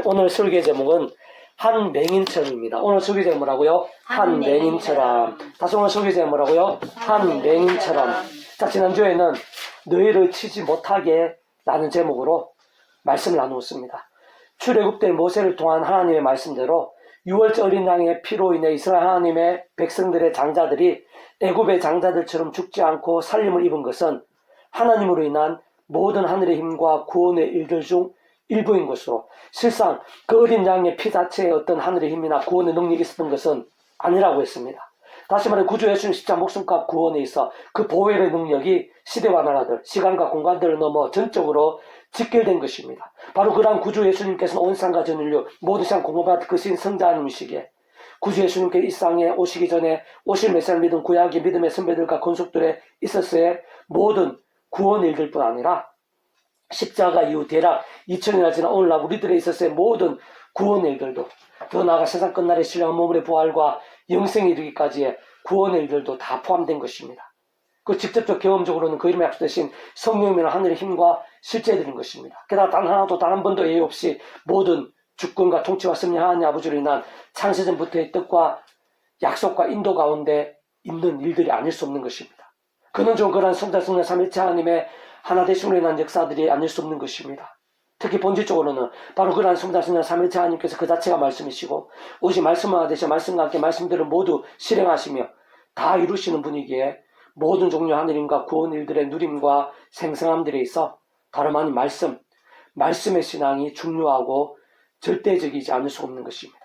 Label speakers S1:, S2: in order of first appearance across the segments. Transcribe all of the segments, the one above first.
S1: 오늘 설교 제목은 한 맹인처럼입니다. 오늘 설교 제목 뭐라고요? 한 맹인처럼. 다시 오늘 설교 제목 뭐라고요? 한 맹인처럼. 자, 지난주에는 너희를 치지 못하게 라는 제목으로 말씀을 나누었습니다. 출애굽때 모세를 통한 하나님의 말씀대로 6월절 어린 양의 피로 인해 이스라엘 하나님의 백성들의 장자들이 애굽의 장자들처럼 죽지 않고 살림을 입은 것은 하나님으로 인한 모든 하늘의 힘과 구원의 일들 중 일부인 것으로, 실상 그 어린 양의 피 자체에 어떤 하늘의 힘이나 구원의 능력이 있었던 것은 아니라고 했습니다. 다시 말해 구주 예수님 십자가 목숨값 구원에 있어 그 보혈의 능력이 시대와 나라들, 시간과 공간들을 넘어 전적으로 직결된 것입니다. 바로 그러한 구주 예수님께서는 온 세상과 전 인류 모든 세상 공급받을 그 신 성자님이시기에 구주 예수님께 이 땅에 오시기 전에 오실 메시아를 믿은 구약의 믿음의 선배들과 건속들에 있었을 모든 구원 일들뿐 아니라 십자가 이후 대략 2000년이나 지난 오늘날 우리들에 있었을 모든 구원 일들도, 더 나아가 세상 끝날의 신령한 몸의 부활과 영생에 이르기까지의 구원 일들도 다 포함된 것입니다. 그 직접적 경험적으로는 그 이름에 약속되신 성령이나 하늘의 힘과 실제들인 것입니다. 게다가 단 하나도 단 한 번도 예외 없이 모든 주권과 통치와 승리 하나님 아버지로 인한 창세전부터의 뜻과 약속과 인도 가운데 있는 일들이 아닐 수 없는 것입니다. 그는 좀 그러한 성자 성령 삼일체 하나님의 하나 되심으로 인한 역사들이 아닐 수 없는 것입니다. 특히 본질적으로는 바로 그러한 성자 성령 삼일체 하나님께서 그 자체가 말씀이시고 오직 말씀만 되셔 말씀과 함께 말씀들을 모두 실행하시며 다 이루시는 분이기에 모든 종류 하늘임과 구원 일들의 누림과 생생함들에 있어 다름 아닌 말씀의 신앙이 중요하고 절대적이지 않을 수 없는 것입니다.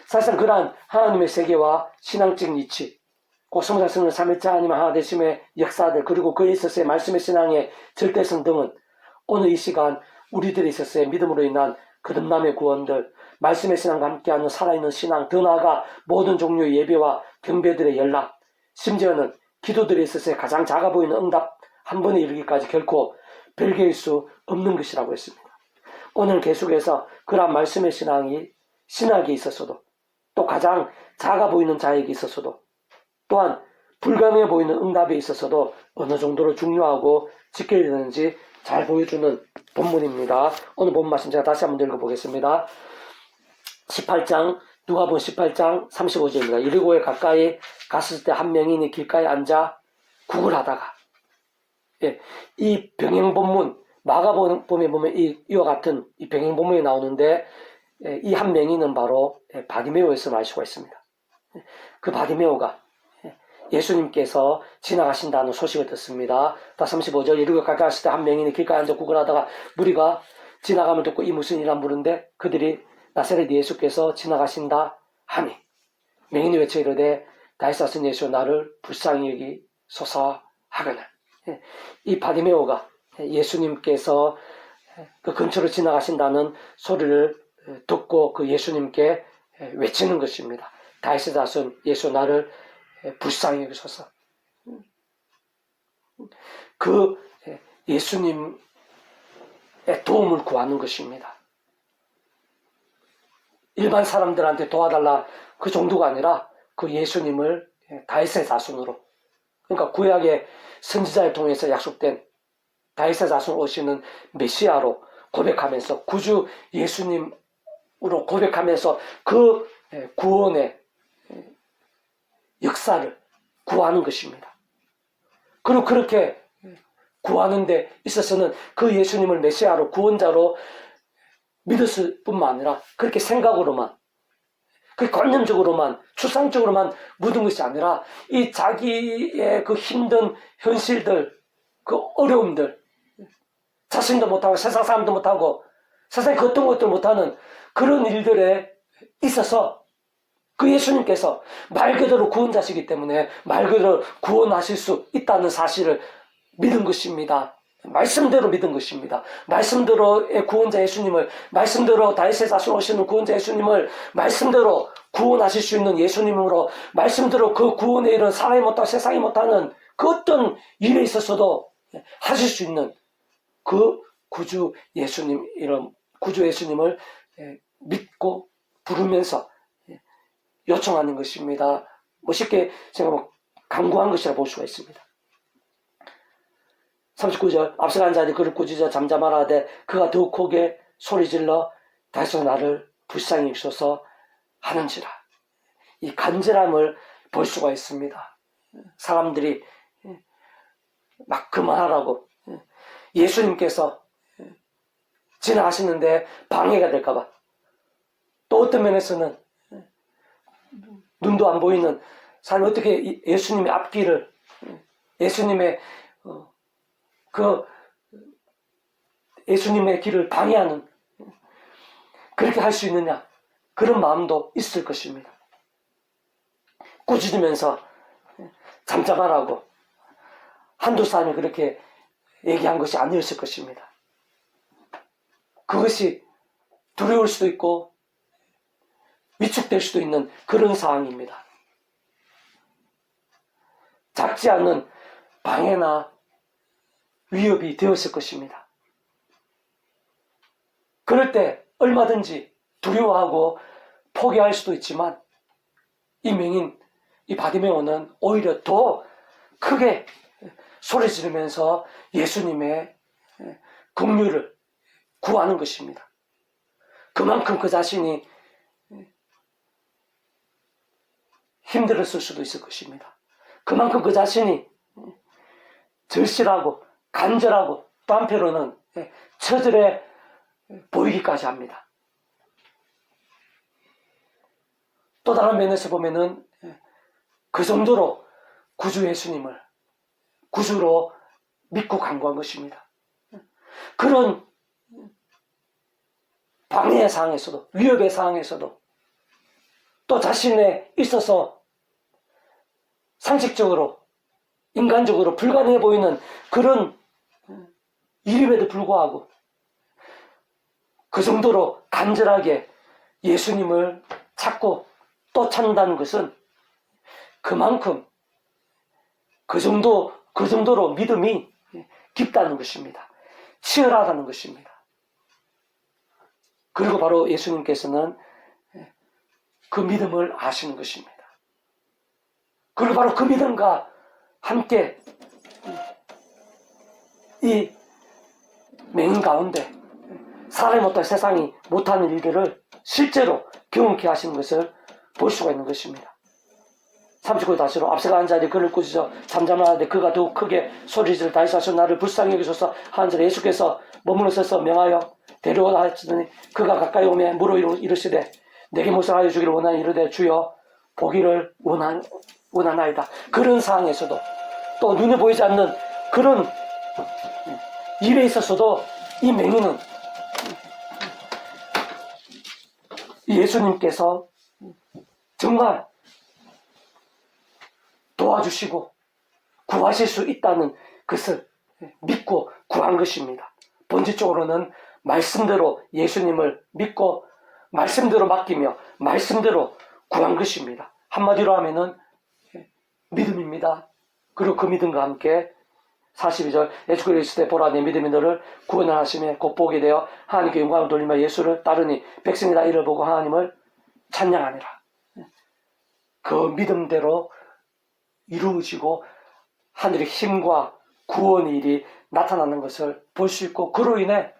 S1: 사실상 그러한 하나님의 세계와 신앙적인 이치, 그 성자 성령 삼일체 하나님 하나 되심의 역사들, 그리고 그에 있어서의 말씀의 신앙의 절대성 등은 오늘 이 시간 우리들이 있어서의 믿음으로 인한 거듭남의 구원들, 말씀의 신앙과 함께하는 살아있는 신앙, 더 나아가 모든 종류의 예배와 경배들의 연락, 심지어는 기도들에 있어서의 가장 작아 보이는 응답 한 번에 이르기까지 결코 별개일 수 없는 것이라고 했습니다. 오늘 계속해서 그러한 말씀의 신학에 있어서도, 또 가장 작아 보이는 자에게 있어서도, 또한 불가능해 보이는 응답에 있어서도 어느 정도로 중요하고 지켜야 되는지 잘 보여주는 본문입니다. 오늘 본 말씀 제가 다시 한번 읽어보겠습니다. 18장, 누가복음 18장 35절입니다. 여리고에 가까이 갔을 때 한 명인이 길가에 앉아 국을 하다가, 이 병행본문, 마가복음에 보면 이와 같은 이 병행본문이 나오는데, 이 한 명인은 바로 바디메오였음을 알 수가 있습니다. 그 바디메오가 예수님께서 지나가신다는 소식을 듣습니다. 다 35절, 여리고에 가까이 갔을 때 한 명인이 길가에 앉아 국을 하다가 무리가 지나감을 듣고 이 무슨 일이라 물은데 그들이 나사렛 예수께서 지나가신다 하니 맹인이 외쳐 이르되 다윗의 아들 예수 나를 불쌍히 여기소서 하거늘. 이 바디메오가 예수님께서 그 근처로 지나가신다는 소리를 듣고 그 예수님께 외치는 것입니다. 다윗의 자손 예수 나를 불쌍히 여기소서. 그 예수님의 도움을 구하는 것입니다. 일반 사람들한테 도와달라 그 정도가 아니라 그 예수님을 다윗의 자손으로, 그러니까 구약의 선지자를 통해서 약속된 다윗의 자손 오시는 메시아로 고백하면서 구주 예수님으로 고백하면서 그 구원의 역사를 구하는 것입니다. 그리고 그렇게 구하는 데 있어서는 그 예수님을 메시아로 구원자로 믿었을 뿐만 아니라 그렇게 생각으로만, 그 관념적으로만, 추상적으로만 묻은 것이 아니라 이 자기의 그 힘든 현실들, 그 어려움들, 자신도 못하고 세상 사람도 못하고 세상에 그 어떤 것도 못하는 그런 일들에 있어서 그 예수님께서 말 그대로 구원자시기 때문에 말 그대로 구원하실 수 있다는 사실을 믿은 것입니다. 말씀대로 믿은 것입니다. 말씀대로의 구원자 예수님을, 말씀대로 다윗의 자손 오시는 구원자 예수님을 말씀대로 구원하실 수 있는 예수님으로, 말씀대로 그 구원의 일은 사람이 못하고 세상이 못하는 그 어떤 일에 있어서도 하실 수 있는 그 구주 예수님을 믿고 부르면서 요청하는 것입니다. 쉽게 제가 강구한 것이라 볼 수가 있습니다. 39절, 앞서간 자들이 그를 꾸짖어 잠잠하라 하되 그가 더욱 크게 소리질러 다시 나를 불쌍히 여기셔서 하는지라. 이 간절함을 볼 수가 있습니다. 사람들이 막 그만하라고 예수님께서 지나가시는데 방해가 될까봐, 또 어떤 면에서는 눈도 안 보이는 사람이 어떻게 예수님의 앞길을, 예수님의 예수님의 길을 방해하는, 그렇게 할 수 있느냐, 그런 마음도 있을 것입니다. 꾸짖으면서 잠잠하라고 한두 사람이 그렇게 얘기한 것이 아니었을 것입니다. 그것이 두려울 수도 있고 위축될 수도 있는 그런 상황입니다. 작지 않은 방해나 위협이 되었을 것입니다. 그럴 때 얼마든지 두려워하고 포기할 수도 있지만, 이 맹인, 이 바디메오는 오히려 더 크게 소리 지르면서 예수님의 긍휼을 구하는 것입니다. 그만큼 그 자신이 힘들었을 수도 있을 것입니다. 그만큼 그 자신이 절실하고 간절하고 또 한편으로는 처절해 보이기까지 합니다. 또 다른 면에서 보면은 그 정도로 구주 예수님을 구주로 믿고 간구한 것입니다. 그런 방해의 상황에서도, 위협의 상황에서도, 또 자신에 있어서 상식적으로, 인간적으로 불가능해 보이는 그런 일임에도 불구하고 그 정도로 간절하게 예수님을 찾고 또 찾는다는 것은 그만큼 그 정도로 믿음이 깊다는 것입니다. 치열하다는 것입니다. 그리고 바로 예수님께서는 그 믿음을 아시는 것입니다. 그리고 바로 그 믿음과 함께 이 맹인 가운데 사람이 못할, 세상이 못하는 일들을 실제로 경험케 하시는 것을 볼 수가 있는 것입니다. 39절 다시로 앞서가 한 자리에 그를 꾸짖어 잠잠하는데 그가 더욱 크게 소리지를 다시 하셔 나를 불쌍히 여기소서 하는 자리에 예수께서 머무르셔서 명하여 데려오라 하시더니 그가 가까이 오매 물어 이르시되 내게 무엇을 주기를 원하니 이르되 주여 보기를 원하나이다. 그런 상황에서도, 또 눈에 보이지 않는 그런 일에 있어서도 이 맹인은 예수님께서 정말 도와주시고 구하실 수 있다는 것을 믿고 구한 것입니다. 본질적으로는 말씀대로 예수님을 믿고 말씀대로 맡기며 말씀대로 구한 것입니다. 한마디로 하면은 믿음입니다. 그리고 그 믿음과 함께 42절 예수께서 이르시되 보라 내 믿음이 너를 구원하심에 곧 보게 되어 하나님께 영광을 돌리며 예수를 따르니 백성이 다 이를 보고 하나님을 찬양하니라. 그 믿음대로 이루어지고 하늘의 힘과 구원의 일이 나타나는 것을 볼 수 있고, 그로 인해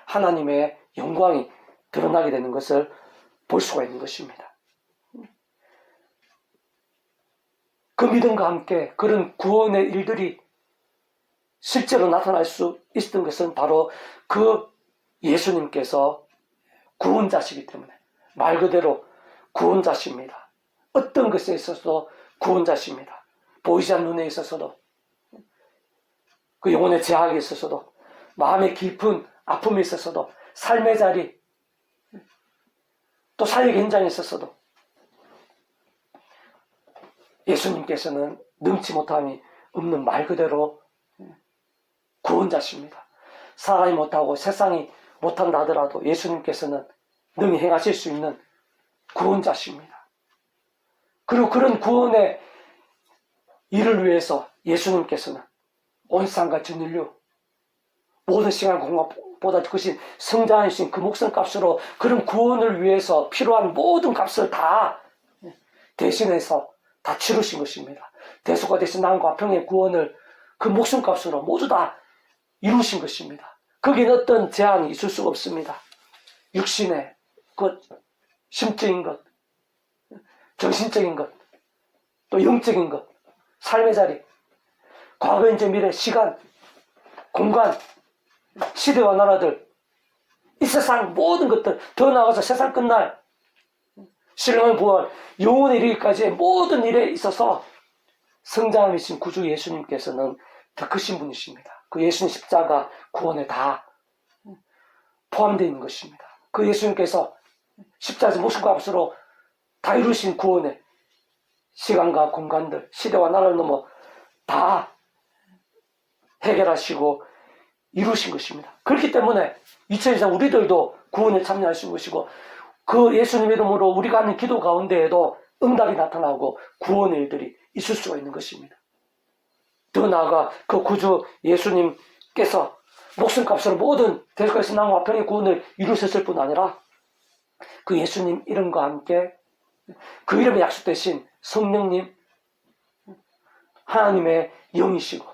S1: 하나님의 영광이 드러나게 되는 것을 볼 수가 있는 것입니다. 그 믿음과 함께 그런 구원의 일들이 실제로 나타날 수 있었던 것은 바로 그 예수님께서 구원자시기 때문에, 말 그대로 구원자십니다. 어떤 것에 있어서도 구원자십니다. 보이지 않는 눈에 있어서도, 그 영혼의 제약에 있어서도, 마음의 깊은 아픔에 있어서도, 삶의 자리, 또 사역 현장에 있어서도 예수님께서는 능치 못함이 없는 말 그대로 구원자십니다. 사람이 못하고 세상이 못한다 하더라도 예수님께서는 능히 행하실 수 있는 구원자십니다. 그리고 그런 구원의 일을 위해서 예수님께서는 온 세상과 전 인류 모든 시간 공간보다 크신 성자이신 그 목숨값으로 그런 구원을 위해서 필요한 모든 값을 다 대신해서 다 치르신 것입니다. 대속과 대신 남과 평의 구원을 그 목숨값으로 모두 다 이루신 것입니다. 거기는 어떤 제한이 있을 수가 없습니다. 육신의 그 심적인 것, 정신적인 것, 또 영적인 것, 삶의 자리, 과거, 현재, 미래, 시간, 공간, 시대와 나라들, 이 세상 모든 것들, 더 나아가서 세상 끝날 신령한 부활, 영원에 이르기까지의 모든 일에 있어서 성장하신 구주 예수님께서는 더 크신 분이십니다. 그 예수님 십자가 구원에 다 포함되어 있는 것입니다. 그 예수님께서 십자가에서 목숨과 값으로 다 이루신 구원에 시간과 공간들, 시대와 나라를 넘어 다 해결하시고 이루신 것입니다. 그렇기 때문에 2024 우리들도 구원에 참여하신 것이고, 그 예수님 이름으로 우리가 하는 기도 가운데에도 응답이 나타나고 구원의 일들이 있을 수가 있는 것입니다. 더 나아가 그 구주 예수님께서 목숨값으로 모든 대속과 신앙과 평의 구원을 이루셨을 뿐 아니라 그 예수님 이름과 함께 그 이름에 약속되신 성령님, 하나님의 영이시고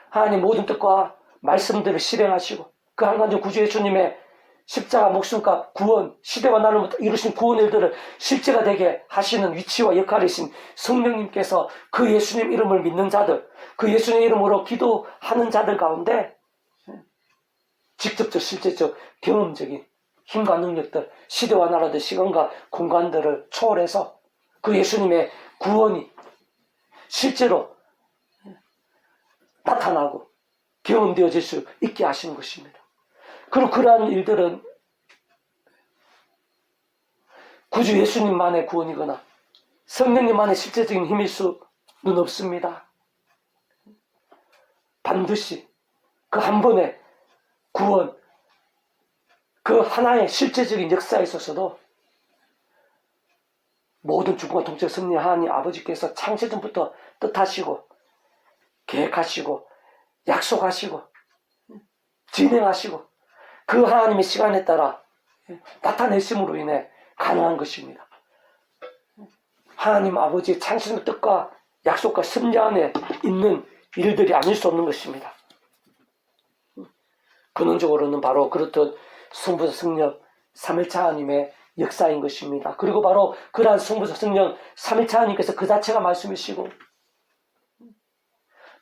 S1: 하나님 모든 뜻과 말씀들을 실행하시고 그 한간적 구주 예수님의 십자가 목숨값 구원, 시대와 나를 이루신 구원 일들을 실제가 되게 하시는 위치와 역할이신 성령님께서 그 예수님 이름을 믿는 자들, 그 예수님 이름으로 기도하는 자들 가운데 직접적, 실제적, 경험적인 힘과 능력들, 시대와 나라들, 시간과 공간들을 초월해서 그 예수님의 구원이 실제로 나타나고 경험되어질 수 있게 하시는 것입니다. 그리고 그러한 일들은 구주 예수님만의 구원이거나 성령님만의 실제적인 힘일 수는 없습니다. 반드시 그 한 번의 구원, 그 하나의 실제적인 역사에 있어서도 모든 주권과 통치의 승리 하나님 아버지께서 창세전부터 뜻하시고 계획하시고 약속하시고 진행하시고 그 하나님의 시간에 따라 나타내심으로 인해 가능한 것입니다. 하나님 아버지의 창세의 뜻과 약속과 섭리 안에 있는 일들이 아닐 수 없는 것입니다. 근원적으로는 바로 그렇듯 성부적 성령 삼일차 하나님의 역사인 것입니다. 그리고 바로 그러한 성부적 성령 삼일차 하나님께서 그 자체가 말씀이시고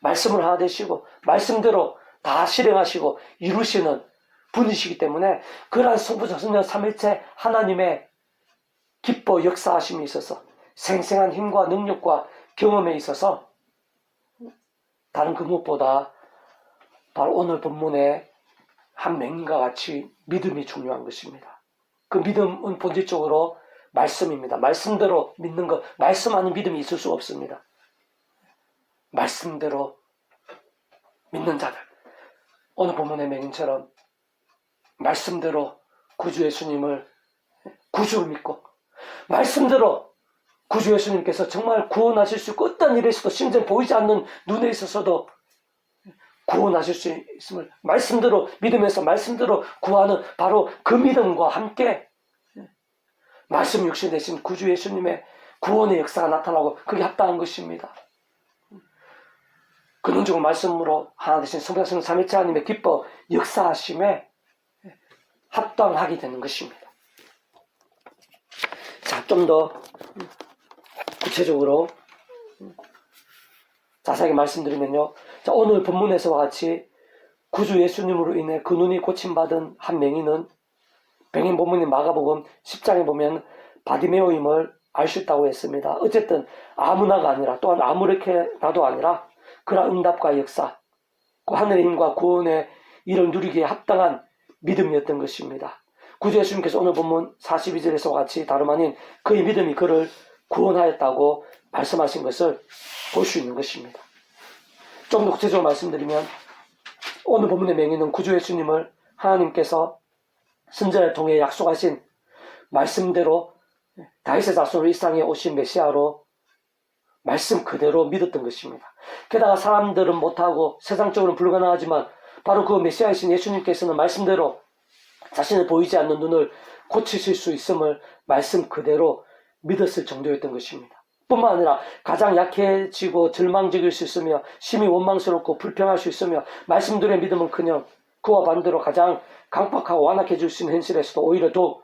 S1: 말씀을 하나 되시고 말씀대로 다 실행하시고 이루시는 분이시기 때문에 그러한 성부적 성령 삼일체 하나님의 기뻐 역사하심이 있어서 생생한 힘과 능력과 경험에 있어서 다른 그 무엇보다 바로 오늘 본문의 한 맹인과 같이 믿음이 중요한 것입니다. 그 믿음은 본질적으로 말씀입니다. 말씀대로 믿는 것, 말씀 아닌 믿음이 있을 수 없습니다. 말씀대로 믿는 자들, 오늘 본문의 맹인처럼 말씀대로 구주 예수님을 구주로 믿고 말씀대로 구주 예수님께서 정말 구원하실 수 있고 어떤 일에 있어도 심지어 보이지 않는 눈에 있어서도 구원하실 수 있음을 말씀대로 믿으면서 말씀대로 구하는 바로 그 믿음과 함께 말씀 육신 되신 구주 예수님의 구원의 역사가 나타나고 그게 합당한 것입니다. 근원적으로 말씀으로 하나 되신 성부성 삼일체 하나님의 기뻐 역사하심에 합당하게 되는 것입니다. 자, 좀 더 구체적으로 자세하게 말씀드리면요. 자, 오늘 본문에서와 같이 구주 예수님으로 인해 그 눈이 고침받은 한 맹인은 맹인 본문인 마가복음 10장에 보면 바디메오임을 알 수 있다고 했습니다. 어쨌든 아무나가 아니라 또한 아무렇게나도 아니라 그러한 응답과 역사, 그 하늘의 힘과 구원의 일을 누리기에 합당한 믿음이었던 것입니다. 구주 예수님께서 오늘 본문 42절에서와 같이 다름 아닌 그의 믿음이 그를 구원하였다고 말씀하신 것을 볼 수 있는 것입니다. 좀 더 구체적으로 말씀드리면 오늘 본문의 맹인은 구주 예수님을 하나님께서 선지자를 통해 약속하신 말씀대로 다윗의 자손으로 이 땅에 오신 메시아로 말씀 그대로 믿었던 것입니다. 게다가 사람들은 못하고 세상적으로는 불가능하지만 바로 그 메시아이신 예수님께서는 말씀대로 자신을 보이지 않는 눈을 고치실 수 있음을 말씀 그대로 믿었을 정도였던 것입니다. 뿐만 아니라 가장 약해지고 절망적일 수 있으며 심히 원망스럽고 불평할 수 있으며 말씀대로의 믿음은커녕 그와 반대로 가장 강팍하고 완악해 줄 수 있는 현실에서도 오히려 더욱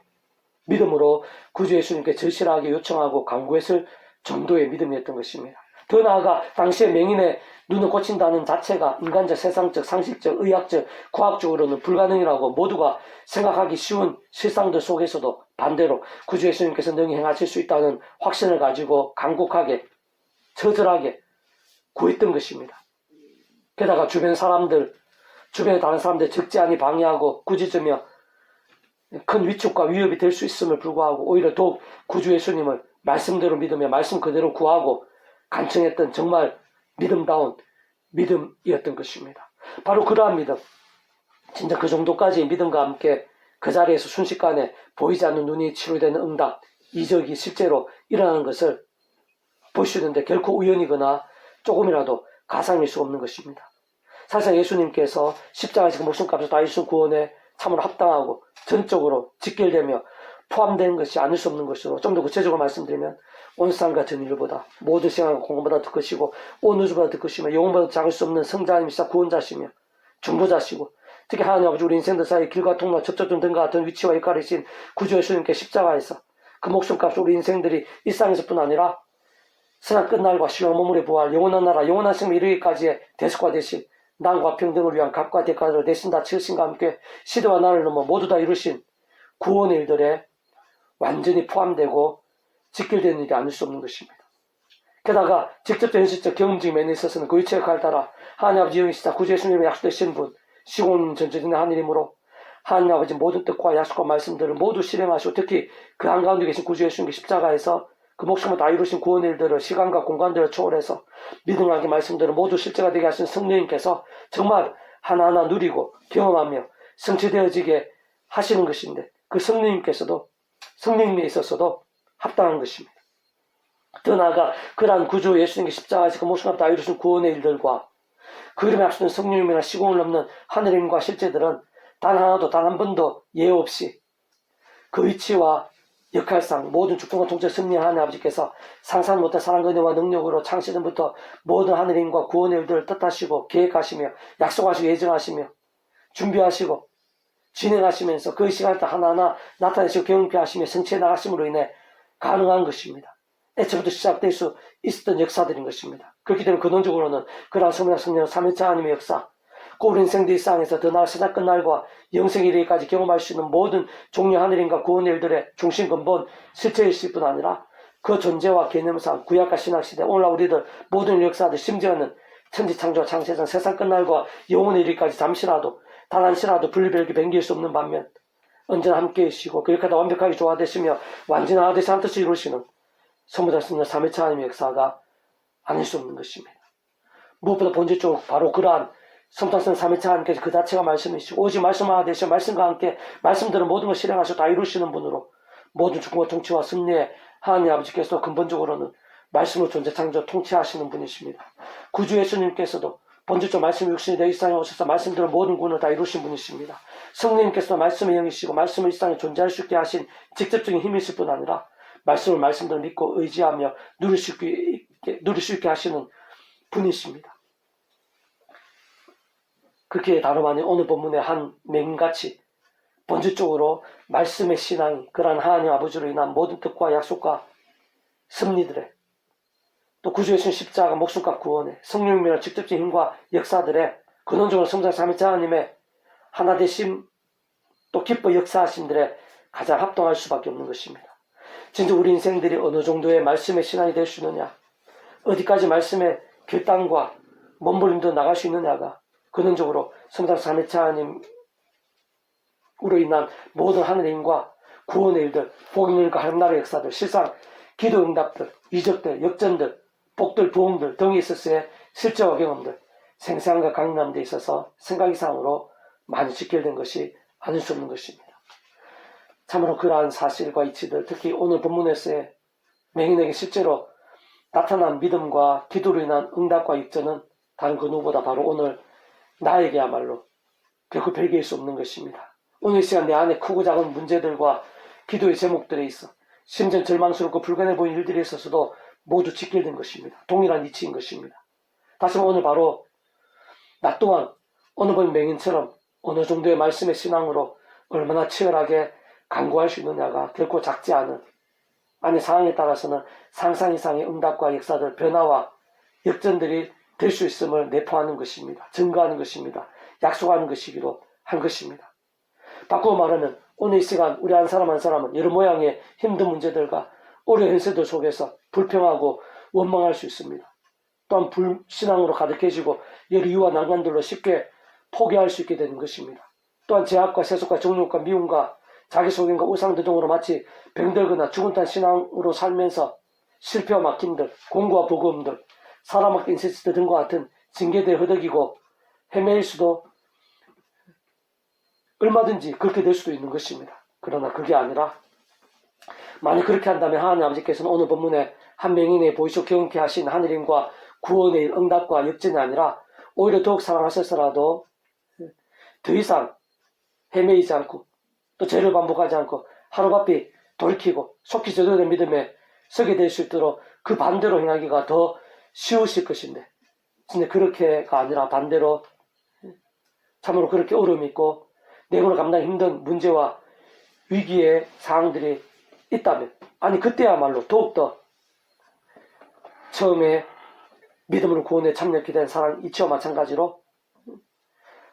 S1: 믿음으로 구주 예수님께 절실하게 요청하고 간구했을 정도의 믿음이었던 것입니다. 더 나아가 당시에 맹인의 눈을 고친다는 자체가 인간적, 세상적, 상식적, 의학적, 과학적으로는 불가능이라고 모두가 생각하기 쉬운 실상들 속에서도 반대로 구주 예수님께서 능히 행하실 수 있다는 확신을 가지고 간곡하게 처절하게 구했던 것입니다. 게다가 주변에 다른 사람들 적지 않이 방해하고 꾸짖으며 큰 위축과 위협이 될 수 있음을 불구하고 오히려 더욱 구주 예수님을 말씀대로 믿으며 말씀 그대로 구하고 간청했던 정말 믿음다운 믿음이었던 것입니다. 바로 그러한 믿음, 진짜 그 정도까지의 믿음과 함께 그 자리에서 순식간에 보이지 않는 눈이 치료되는 응답, 이적이 실제로 일어나는 것을 볼 수 있는데 결코 우연이거나 조금이라도 가상일 수 없는 것입니다. 사실상 예수님께서 십자가에서 그 목숨값을 다 주신 구원에 참으로 합당하고 전적으로 직결되며 포함되는 것이 아닐 수 없는 것으로 좀 더 구체적으로 말씀드리면 온 세상과 전 인류보다 모든 시간과 공간보다 더 크시고 온 우주보다 더 크시며 영혼보다 작을 수 없는 성자님이시자 구원자시며 중보자시고 특히 하나님 아버지 우리 인생들 사이 길과 통로 접촉점 등과 같은 위치와 역할을 하신 구주 예수님께 십자가에서 그 목숨값을 우리 인생들이 일상에서뿐 아니라 세상 끝날과 신령한 몸물의 부활 영원한 나라 영원한 생명 이르기까지의 대속과 대신 난과 평등을 위한 값과 대가를 대신 다 치으신과 함께 시대와 나를 넘어 모두 다 이루신 구원의 일들에 완전히 포함되고 직결되는 일이 아닐 수 없는 것입니다. 게다가 직접적 현실적 경험적인 면에 있어서는 그 위치의 역할을 따라 하나님 아버지 영이시다 구주 예수님의 약속되신 분 시공 전적인 하느님으로 하나님 아버지 모든 뜻과 약속과 말씀들을 모두 실행하시고 특히 그 한가운데 계신 구주 예수님께 십자가에서 그 목숨을 다 이루신 구원의 일들을 시간과 공간들을 초월해서 믿음하게 말씀들을 모두 실제가 되게 하신 성령님께서 정말 하나하나 누리고 경험하며 성취되어지게 하시는 것인데 그 성령님에 있어서도 합당한 것입니다. 더 나아가 그러한 구주 예수님께 십자가에서 그 목숨을 다 이루신 구원의 일들과 그 이름에 앞서는 성령님이나 시공을 넘는 하늘님과 실제들은 단 하나도 단 한 번도 예외 없이 그 위치와 역할상 모든 주권과 통제 승리하는 아버지께서 상상 못한 사랑과 은혜와 능력으로 창시전부터 모든 하늘님과 구원의 일들을 뜻하시고 계획하시며 약속하시고 예정하시며 준비하시고 진행하시면서 그 시간에 하나하나 나타내시고 경험케 하시며 성취해 나가심으로 인해 가능한 것입니다. 애초부터 시작될 수 있었던 역사들인 것입니다. 그렇기 때문에 근원적으로는 그러한 성령 삼위일체 하나님의 역사 그 우리 인생들 일상에서 더 나아 세상 끝날과 영생에 이르기까지 경험할 수 있는 모든 종류 하늘인과 구원의 일들의 중심 근본 실체이실 뿐 아니라 그 존재와 개념상 구약과 신학시대 오늘날 우리들 모든 역사들 심지어는 천지창조와 창세전 세상 끝날과 영혼에 이르기까지 잠시라도 단 한시라도 분리별기 변기일 수 없는 반면 언제나 함께 계시고 그렇게 완벽하게 조화되시며 완전하듯이 한 뜻을 이루시는 성부자 성령 삼위일체 하나님의 역사가 아닐 수 없는 것입니다. 무엇보다 본질적으로 바로 그러한 성탄성 삼위일체 하나님께서 그 자체가 말씀이시고 오직 말씀하나 되시고 말씀과 함께 말씀대로 모든 걸 실행하시고 다 이루시는 분으로 모든 주권과 통치와 승리의 하나님 아버지께서 근본적으로는 말씀으로 존재 창조 통치하시는 분이십니다. 구주 예수님께서도 본질적 말씀 육신이 되어 일상에 오셔서 말씀대로 모든 구원을 다 이루신 분이십니다. 성령님께서도 말씀의 영이시고 말씀을 일상에 존재할 수 있게 하신 직접적인 힘이실 뿐 아니라 말씀을 말씀대로 믿고 의지하며 누릴 수 있게 하시는 분이십니다. 그렇게 다름 아닌 오늘 본문의 한 맹인같이 본질적으로 말씀의 신앙이 그러한 하나님 아버지로 인한 모든 뜻과 약속과 섭리들의 또 구주 예수님 십자가 목숨값 구원의 성령님이란 직접적인 힘과 역사들의 근원적으로 성장 삼위일체 하나님의 하나 되심 또 기뻐 역사하심들의 가장 합동할 수밖에 없는 것입니다. 진짜 우리 인생들이 어느 정도의 말씀의 신앙이 될 수 있느냐 어디까지 말씀의 결단과 몸부림도 나갈 수 있느냐가 근원적으로 성장 삼위일체 하나님으로 인한 모든 하늘의 힘과 구원의 일들 복음의 일과 하나님의 역사들 실상 기도 응답들 이적들 역전들 복들 부흥들 등이 있었을 실제와 경험들 생생함과 강림한 데 있어서 생각 이상으로 많이 직결된 것이 아닐 수 없는 것입니다. 참으로 그러한 사실과 이치들 특히 오늘 본문에서의 맹인에게 실제로 나타난 믿음과 기도로 인한 응답과 역전은 다른 그 누구보다 바로 오늘 나에게야말로 결코 별개일 수 없는 것입니다. 오늘 이 시간 내 안에 크고 작은 문제들과 기도의 제목들에 있어 심지어 절망스럽고 불가능해 보이는 일들에 있어서도 모두 직결된 것입니다. 동일한 이치인 것입니다. 다시 오늘 바로 나 또한 어느 번 맹인처럼 어느 정도의 말씀의 신앙으로 얼마나 치열하게 강구할 수 있느냐가 결코 작지 않은, 아니 상황에 따라서는 상상 이상의 응답과 역사들, 변화와 역전들이 될 수 있음을 내포하는 것입니다. 증거하는 것입니다. 약속하는 것이기로 한 것입니다. 바꾸어 말하면 오늘 이 시간 우리 한 사람 한 사람은 여러 모양의 힘든 문제들과 어려운 현실들 속에서 불평하고 원망할 수 있습니다. 또한 불신앙으로 가득해지고 여러 이유와 난관들로 쉽게 포기할 수 있게 되는 것입니다. 또한 제약과 세속과 정욕과 미움과 자기소견과 우상들 등으로 마치 병들거나 죽은 듯한 신앙으로 살면서 실패와 막힘들, 공고와 버거움들, 사람과 인세스트 등과 같은 징계대에 허덕이고 헤매일 수도 얼마든지 그렇게 될 수도 있는 것입니다. 그러나 그게 아니라 만약 그렇게 한다면 하나님 아버지께서는 오늘 본문에 한 명인의 보이시고 경험케 하신 하늘임과 구원의 응답과 역전이 아니라 오히려 더욱 사랑하셨더라도 더 이상 헤매이지 않고 또 죄를 반복하지 않고 하루바삐 돌이키고 속히 저절된 믿음에 서게 될 수 있도록 그 반대로 행하기가 더 쉬우실 것인데, 근데 그렇게가 아니라 반대로 참으로 그렇게 어려움이 있고 내용으로 감당하기 힘든 문제와 위기의 상황들이 있다면, 아니 그때야말로 더욱더 처음에 믿음으로 구원에 참여하게 된 사람 이치와 마찬가지로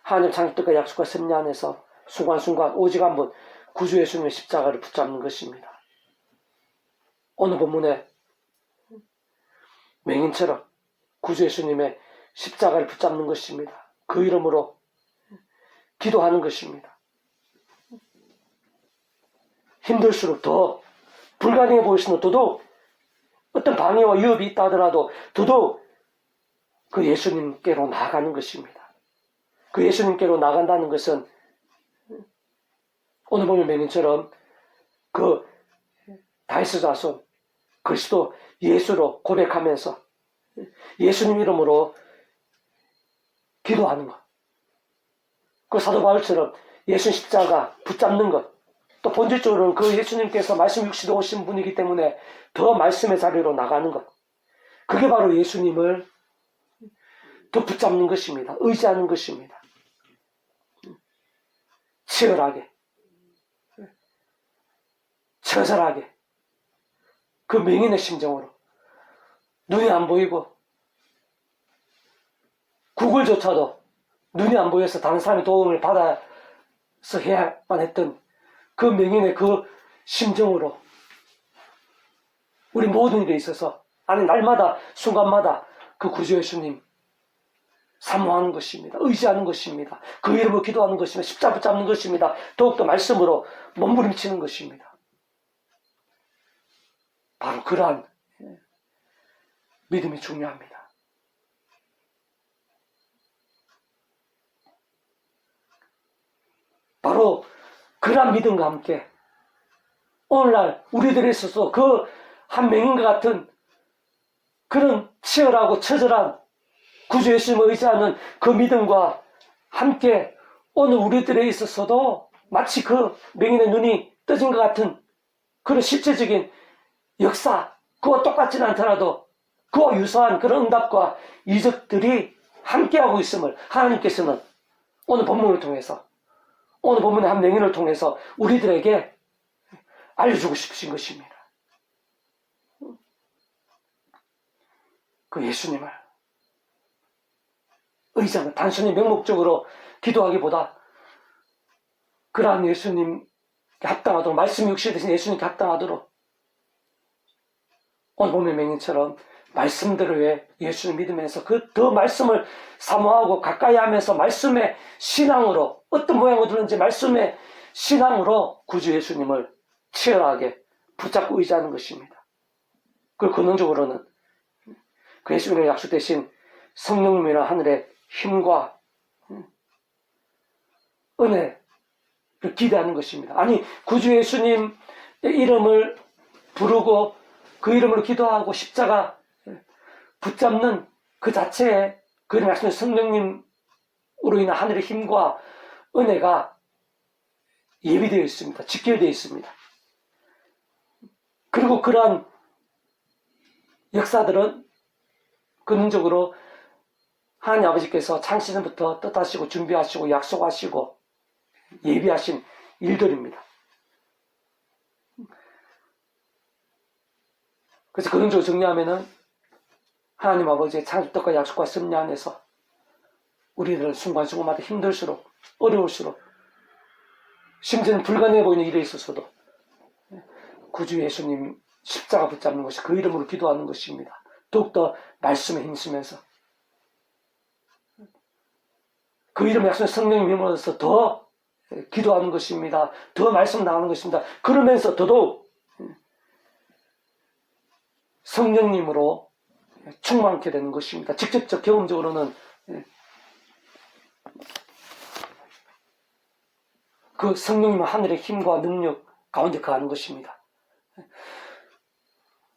S1: 하나님 창조뜻과 약속과 섭리 안에서 순간순간 오직 한 번 구주 예수님의 십자가를 붙잡는 것입니다. 오늘 본문에 맹인처럼 구주 예수님의 십자가를 붙잡는 것입니다. 그 이름으로 기도하는 것입니다. 힘들수록 더 불가능해 보일수록 더더욱 어떤 방해와 위협이 있다 하더라도 더더욱 그 예수님께로 나아가는 것입니다. 그 예수님께로 나간다는 것은 오늘 보면 맹인처럼 그 다윗의 자손 그리스도 예수로 고백하면서 예수님 이름으로 기도하는 것, 그 사도 바울처럼 예수 십자가 붙잡는 것, 또 본질적으로는 그 예수님께서 말씀 육시로 오신 분이기 때문에 더 말씀의 자리로 나가는 것, 그게 바로 예수님을 더 붙잡는 것입니다. 의지하는 것입니다. 치열하게, 처절하게 그 맹인의 심정으로 눈이 안 보이고 구글조차도 눈이 안 보여서 다른 사람의 도움을 받아서 해야만 했던 그 맹인의 그 심정으로 우리 모든 일에 있어서, 아니 날마다 순간마다 그 구주 예수님 사모하는 것입니다. 의지하는 것입니다. 그 이름으로 기도하는 것입니다. 십자가 붙잡는 것입니다. 더욱더 말씀으로 몸부림치는 것입니다. 바로 그러한 믿음이 중요합니다. 바로 그러한 믿음과 함께 오늘날 우리들에 있어서 그 한 명인과 같은 그런 치열하고 처절한 구주 예수님을 의지하는 그 믿음과 함께 오늘 우리들에 있어서도 마치 그 맹인의 눈이 떠진 것 같은 그런 실제적인 역사, 그와 똑같지는 않더라도 그와 유사한 그런 응답과 이적들이 함께하고 있음을 하나님께서는 오늘 본문을 통해서, 오늘 본문의 한 맹인을 통해서 우리들에게 알려주고 싶으신 것입니다. 그 예수님을 의지하는, 단순히 명목적으로 기도하기보다 그러한 예수님께 합당하도록, 말씀 육신이 되신 예수님께 합당하도록 오늘 본문 맹인처럼 말씀대로 왜 예수를 믿으면서 그 더 말씀을 사모하고 가까이 하면서 말씀의 신앙으로, 어떤 모양으로 들는지 말씀의 신앙으로 구주 예수님을 치열하게 붙잡고 의지하는 것입니다. 그리고 근원적으로는 그 예수님의 약속되신 성령님이나 하늘의 힘과 은혜를 기대하는 것입니다. 아니 구주 예수님의 이름을 부르고 그 이름으로 기도하고 십자가 붙잡는 그 자체에 그 말씀의 성령님으로 인한 하늘의 힘과 은혜가 예비되어 있습니다. 직결되어 있습니다. 그리고 그러한 역사들은 근원적으로 하나님 아버지께서 창시전부터 뜻하시고 준비하시고 약속하시고 예비하신 일들입니다. 그래서 근원적으로 정리하면은 하나님 아버지의 창조떡과 약속과 섭리 안에서 우리들은 순간순간마다 힘들수록 어려울수록 심지어는 불가능해 보이는 일에 있어서도 구주 예수님 십자가 붙잡는 것이 그 이름으로 기도하는 것입니다. 더욱더 말씀에 힘쓰면서 그 이름의 약속의 성령님 힘으로서 더 기도하는 것입니다. 더 말씀 나가는 것입니다. 그러면서 더더욱 성령님으로 충만케 되는 것입니다. 직접적 경험적으로는 그 성령님의 하늘의 힘과 능력 가운데 거하는 것입니다.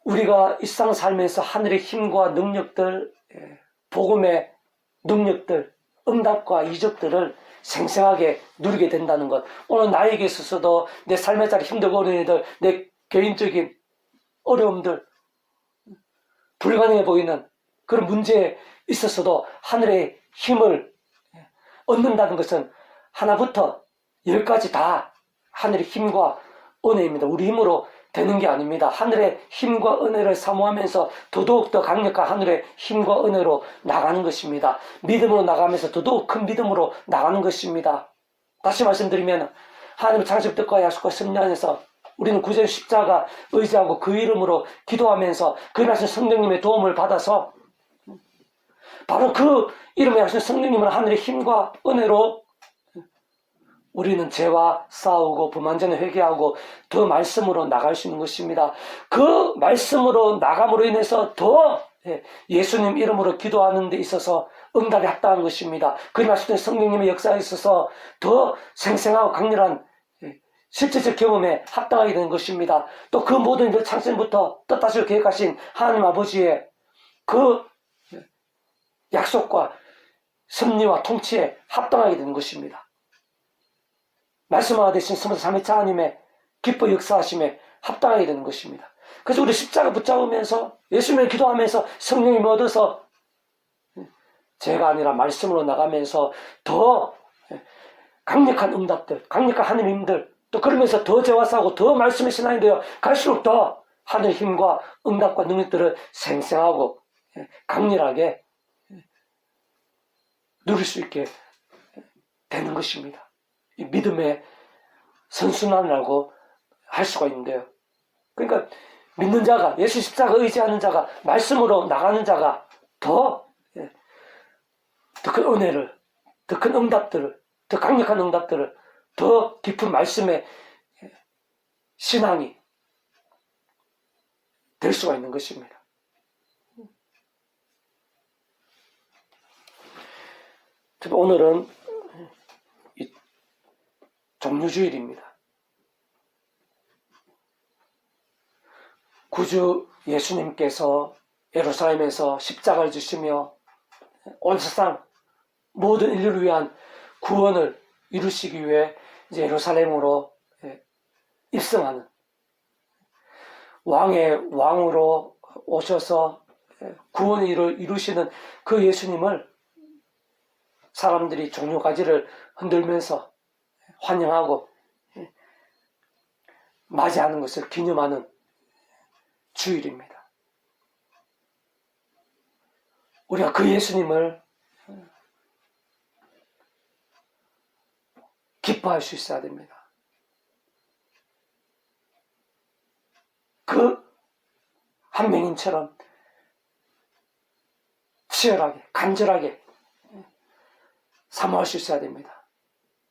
S1: 우리가 일상 살면서 하늘의 힘과 능력들, 복음의 능력들, 응답과 이적들을 생생하게 누리게 된다는 것. 오늘 나에게 있어서도 내 삶의 자리 힘들고 어려운 일들, 내 개인적인 어려움들, 불가능해 보이는 그런 문제에 있어서도 하늘의 힘을 얻는다는 것은 하나부터 10까지 다 하늘의 힘과 은혜입니다. 우리 힘으로 되는 게 아닙니다. 하늘의 힘과 은혜를 사모하면서 더더욱 더 강력한 하늘의 힘과 은혜로 나가는 것입니다. 믿음으로 나가면서 더더욱 큰 믿음으로 나가는 것입니다. 다시 말씀드리면 하나님의 창조뜻과 약속과 섭리 안에서 우리는 구전 십자가 의지하고 그 이름으로 기도하면서 그 말씀 성령님의 도움을 받아서 바로 그 이름의 약속 성령님은 하늘의 힘과 은혜로 우리는 죄와 싸우고 범한전에 회개하고 더 말씀으로 나갈 수 있는 것입니다. 그 말씀으로 나감으로 인해서 더 예수님 이름으로 기도하는 데 있어서 응답이 합당한 것입니다. 그 말씀은 성령님의 역사에 있어서 더 생생하고 강렬한 실제적 경험에 합당하게 되는 것입니다. 또 그 모든 그 창세부터 뜻하시고 계획하신 하나님 아버지의 그 약속과 섭리와 통치에 합당하게 되는 것입니다. 말씀하가 되신 스무 삼위차 하나님의 기뻐 역사하심에 합당하게 되는 것입니다. 그래서 우리 십자가 붙잡으면서 예수님을 기도하면서 성령님 얻어서 죄가 아니라 말씀으로 나가면서 더 강력한 응답들, 강력한 하나님의 힘들, 또 그러면서 더 죄와 싸우고 더 말씀의 신앙이 되어 갈수록 더 하늘의 힘과 응답과 능력들을 생생하고 강렬하게 누릴 수 있게 되는 것입니다. 이 믿음의 선순환이라고 할 수가 있는데요. 그러니까 믿는 자가, 예수 십자가 의지하는 자가, 말씀으로 나가는 자가 더 큰 은혜를, 더 큰 응답들을, 더 강력한 응답들을, 더 깊은 말씀의 신앙이 될 수가 있는 것입니다. 오늘은 종료주일입니다. 구주 예수님께서 예루살렘에서 십자가를 지시며 온 세상 모든 인류를 위한 구원을 이루시기 위해 이제 예루살렘으로 입성하는 왕의 왕으로 오셔서 구원을 이루시는 그 예수님을 사람들이 종려가지를 흔들면서 환영하고 맞이하는 것을 기념하는 주일입니다. 우리가 그 예수님을 기뻐할 수 있어야 됩니다. 그 한 맹인처럼 치열하게, 간절하게 사모할 수 있어야 됩니다.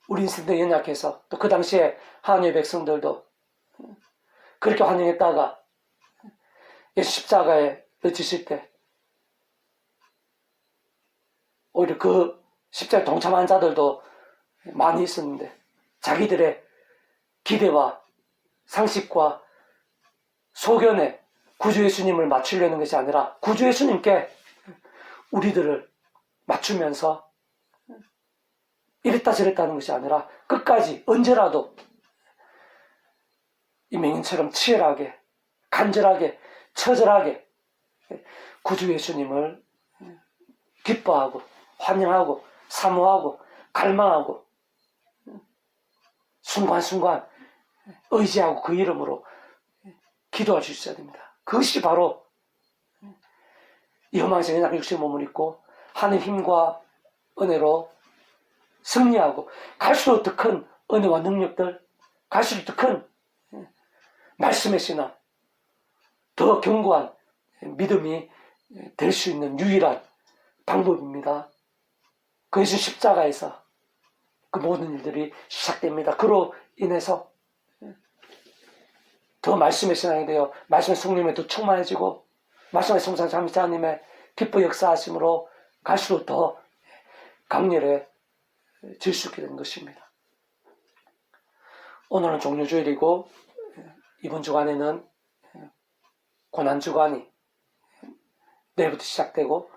S1: 우리 인생도 연약해서 또 그 당시에 하나님의 백성들도 그렇게 환영했다가 예수 십자가에 지실 때 오히려 그 십자가에 동참한 자들도 많이 있었는데 자기들의 기대와 상식과 소견에 구주 예수님을 맞추려는 것이 아니라 구주 예수님께 우리들을 맞추면서 이랬다 저랬다 하는 것이 아니라 끝까지 언제라도 이 맹인처럼 치열하게, 간절하게, 처절하게 구주 예수님을 기뻐하고 환영하고 사모하고 갈망하고 순간순간 의지하고 그 이름으로 기도할 수 있어야 됩니다. 그것이 바로 이 험한세상에 나 육신의 몸을 입고 하늘 힘과 은혜로 승리하고 갈수록 더 큰 은혜와 능력들, 갈수록 더 큰 말씀의 신앙, 더 견고한 믿음이 될 수 있는 유일한 방법입니다. 그것이 십자가에서 그 모든 일들이 시작됩니다. 그로 인해서 더 말씀의 신앙이 되어 말씀의 성령에 더 충만해지고 말씀의 성상 장미자님의 기뻐 역사하심으로 갈수록 더 강렬해질 수 있게 된 것입니다. 오늘은 종료주일이고 이번 주간에는 고난주간이 내일부터 시작되고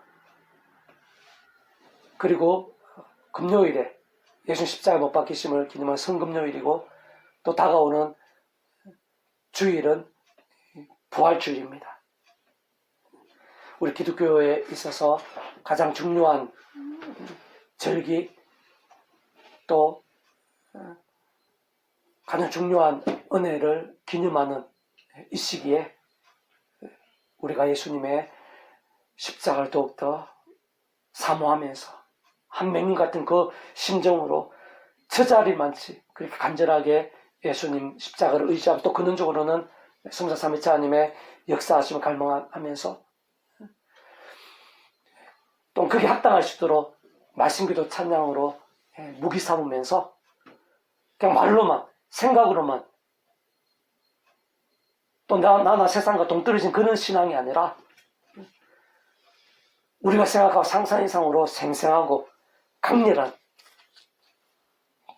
S1: 그리고 금요일에 예수 십자가 못 박히심을 기념하는 성금요일이고 또 다가오는 주일은 부활주일입니다. 우리 기독교에 있어서 가장 중요한 절기 또 가장 중요한 은혜를 기념하는 이 시기에 우리가 예수님의 십자가를 더욱더 사모하면서 한맹인 같은 그 심정으로 처자리만치 그렇게 간절하게 예수님 십자가를 의지하고 또 근원적으로는 성자 삼위일체 하나님의 역사하심을 갈망하면서 또 그게 합당할 수 있도록 말씀기도 찬양으로 무기 삼으면서 그냥 말로만 생각으로만 또 나나 세상과 동떨어진 그런 신앙이 아니라 우리가 생각하고 상상 이상으로 생생하고 강렬한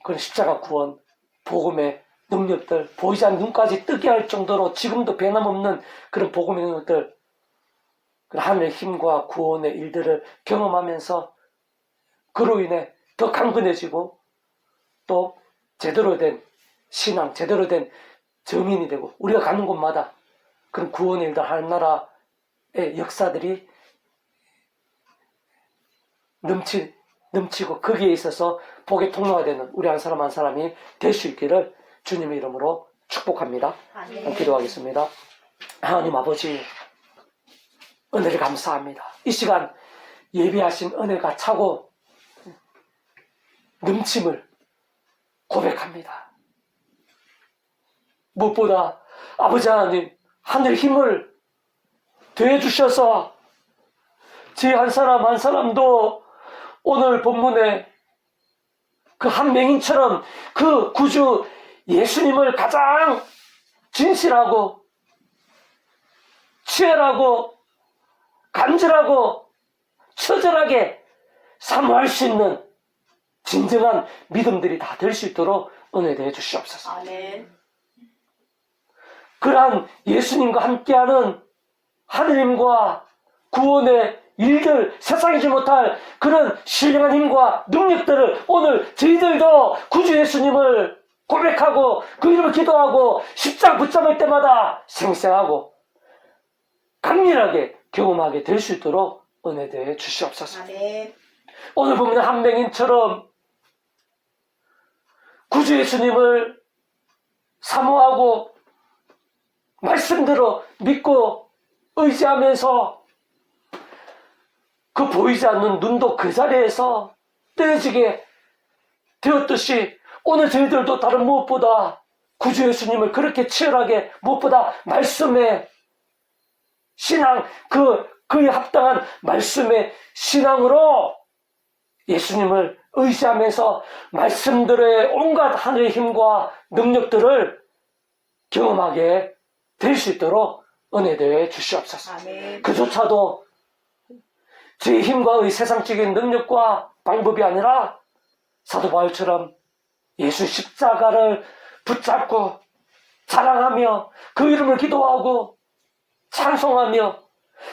S1: 그런 십자가 구원 복음의 능력들 보이지 않는 눈까지 뜨게 할 정도로 지금도 변함없는 그런 복음의 능력들 그런 하늘의 힘과 구원의 일들을 경험하면서 그로 인해 더 강건해지고 또 제대로 된 신앙 제대로 된 정인이 되고 우리가 가는 곳마다 그런 구원의 일들 하나님나라의 역사들이 넘치고 거기에 있어서 복의 통로가 되는 우리 한 사람 한 사람이 될 수 있기를 주님의 이름으로 축복합니다. 기도하겠습니다. 하나님 아버지 은혜를 감사합니다. 이 시간 예비하신 은혜가 차고 넘침을 고백합니다. 무엇보다 아버지 하나님 하늘 힘을 더해주셔서 제 한 사람 한 사람도 오늘 본문에 그 한 맹인처럼 그 구주 예수님을 가장 진실하고 치열하고 간절하고 처절하게 사모할 수 있는 진정한 믿음들이 다 될 수 있도록 은혜 대해 주시옵소서.
S2: 아멘.
S1: 그러한 예수님과 함께하는 하느님과 구원의 일들, 세상이지 못할 그런 신령한 힘과 능력들을 오늘 저희들도 구주 예수님을 고백하고 그 이름을 기도하고 십자가 붙잡을 때마다 생생하고 강렬하게 경험하게 될 수 있도록 은혜 대해 주시옵소서.
S2: 아멘.
S1: 오늘 보면 한 맹인처럼 구주 예수님을 사모하고 말씀대로 믿고 의지하면서 그 보이지 않는 눈도 그 자리에서 떼어지게 되었듯이 오늘 저희들도 다른 무엇보다 구주 예수님을 그렇게 치열하게 무엇보다 말씀의 신앙 그에 합당한 말씀의 신앙으로 예수님을 의지하면서 말씀들의 온갖 하늘의 힘과 능력들을 경험하게 될 수 있도록 은혜 대해 주시옵소서.
S2: 아멘.
S1: 그조차도 제 힘과 의 세상적인 능력과 방법이 아니라 사도 바울처럼 예수 십자가를 붙잡고 자랑하며 그 이름을 기도하고 찬송하며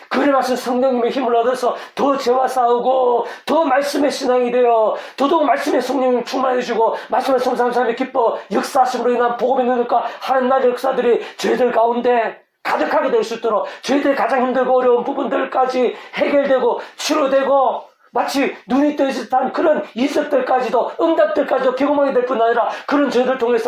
S1: 그에 맞선 성령님의 힘을 얻어서 더 죄와 싸우고 더 말씀의 신앙이 되어 더더욱 말씀의 성령님 충만해주고 말씀의 성삼삼의 기뻐 역사하심으로 인한 복음의 능력과 하나님 나라의 역사들이 저희들 가운데 가득하게 될 수 있도록 저희들이 가장 힘들고 어려운 부분들까지 해결되고 치료되고 마치 눈이 떠있듯한 그런 이적들까지도 응답들까지도 경험하게 될 뿐 아니라 그런 저희들 통해서